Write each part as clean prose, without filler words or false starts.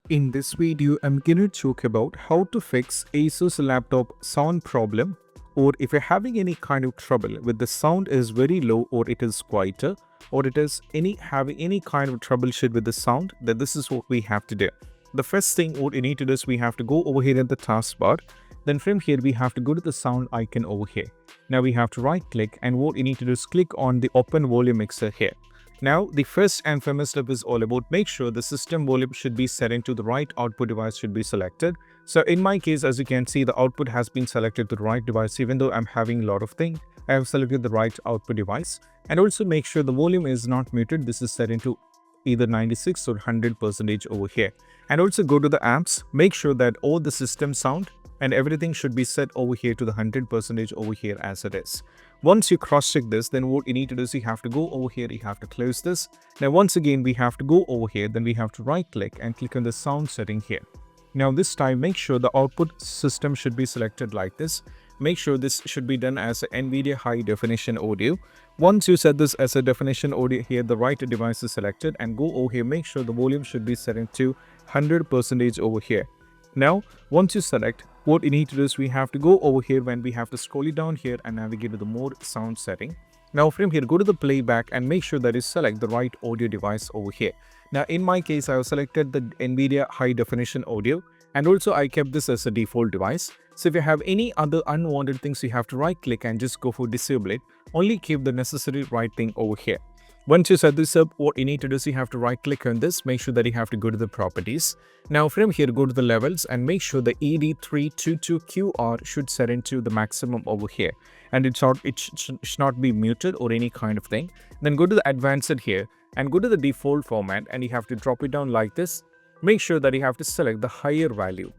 In this video, I'm going to talk about how to fix Asus laptop sound problem, or if you're having any kind of trouble with the sound is very low or it is quieter, or it is having any kind of troubleshoot with the sound, then this is what we have to do. The first thing what you need to do is we have to go over here at the taskbar. Then from here we have to go to the sound icon over here. Now we have to right click, and what you need to do is click on the open volume mixer here. Now, the first and foremost step is all about make sure the system volume should be set into the right output device should be selected. So in my case, as you can see, the output has been selected to the right device. Even though I'm having a lot of things, I have selected the right output device. And also make sure the volume is not muted. This is set into either 96 or 100% over here. And also go to the apps, make sure that all the system sound and everything should be set over here to the 100% over here as it is. Once you cross check this, then what you need to do is you have to go over here, you have to close this. Now once again we have to go over here, then we have to right click and click on the sound setting here. Now this time make sure the output system should be selected like this. Make sure this should be done as an NVIDIA high definition audio. Once you set this as a definition audio here, the right device is selected, and go over here, make sure the volume should be set into 100% over here. Now, once you select, what you need to do is we have to go over here when we have to scroll it down here and navigate to the more sound setting. Now from here, go to the playback and make sure that you select the right audio device over here. Now in my case, I have selected the NVIDIA high definition audio, and also I kept this as a default device. So if you have any other unwanted things, you have to right click and just go for disable it. Only keep the necessary right thing over here. Once you set this up, what you need to do is you have to right click on this, make sure that you have to go to the properties. Now from here, go to the levels and make sure the ED322QR should set into the maximum over here. And it should not be muted or any kind of thing. Then go to the advanced here and go to the default format, and you have to drop it down like this. Make sure that you have to select the higher value.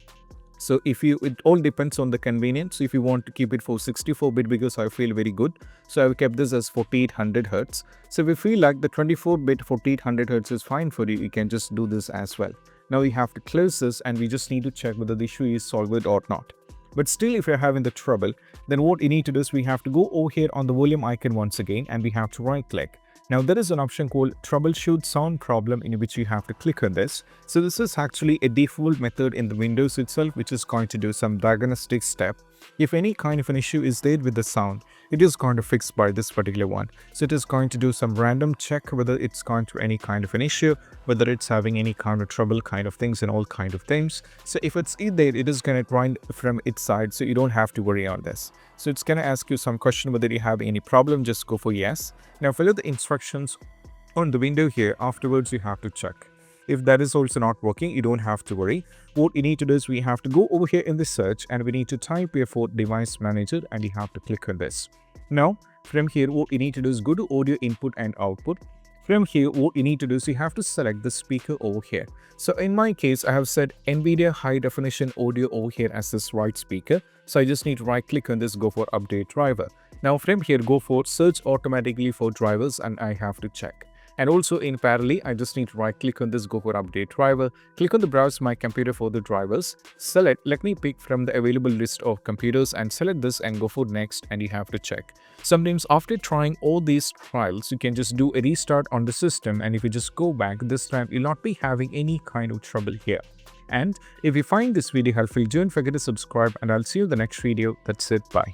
So it all depends on the convenience. If you want to keep it for 64-bit, because I feel very good, so I've kept this as 4800 Hz. So if you feel like the 24-bit 4800 Hz is fine for you, you can just do this as well. Now we have to close this, and we just need to check whether the issue is solved or not. But still, if you're having the trouble, then what you need to do is we have to go over here on the volume icon once again, and we have to right click. Now there is an option called troubleshoot sound problem, in which you have to click on this. So this is actually a default method in the Windows itself, which is going to do some diagnostic step. If any kind of an issue is there with the sound, it is going to fix by this particular one. So it is going to do some random check whether it's going to any kind of an issue, whether it's having any kind of trouble kind of things and all kind of things. So if it's there, it is going to run from its side, so you don't have to worry on this. So it's going to ask you some question whether you have any problem, just go for yes. Now follow the instructions on the window here. Afterwards you have to check. If that is also not working, you don't have to worry. What you need to do is we have to go over here in the search, and we need to type here for device manager, and you have to click on this. Now from here, what you need to do is go to audio input and output. From here, what you need to do is you have to select the speaker over here. So in my case, I have set NVIDIA high definition audio over here as this right speaker. So I just need to right click on this, go for update driver. Now from here, go for search automatically for drivers, and I have to check. And also in parallel, I just need to right click on this, go for update driver, click on the browse my computer for the drivers, select, let me pick from the available list of computers, and select this and go for next, and you have to check. Sometimes after trying all these trials, you can just do a restart on the system, and if you just go back, this time you'll not be having any kind of trouble here. And if you find this video helpful, don't forget to subscribe, and I'll see you in the next video. That's it. Bye.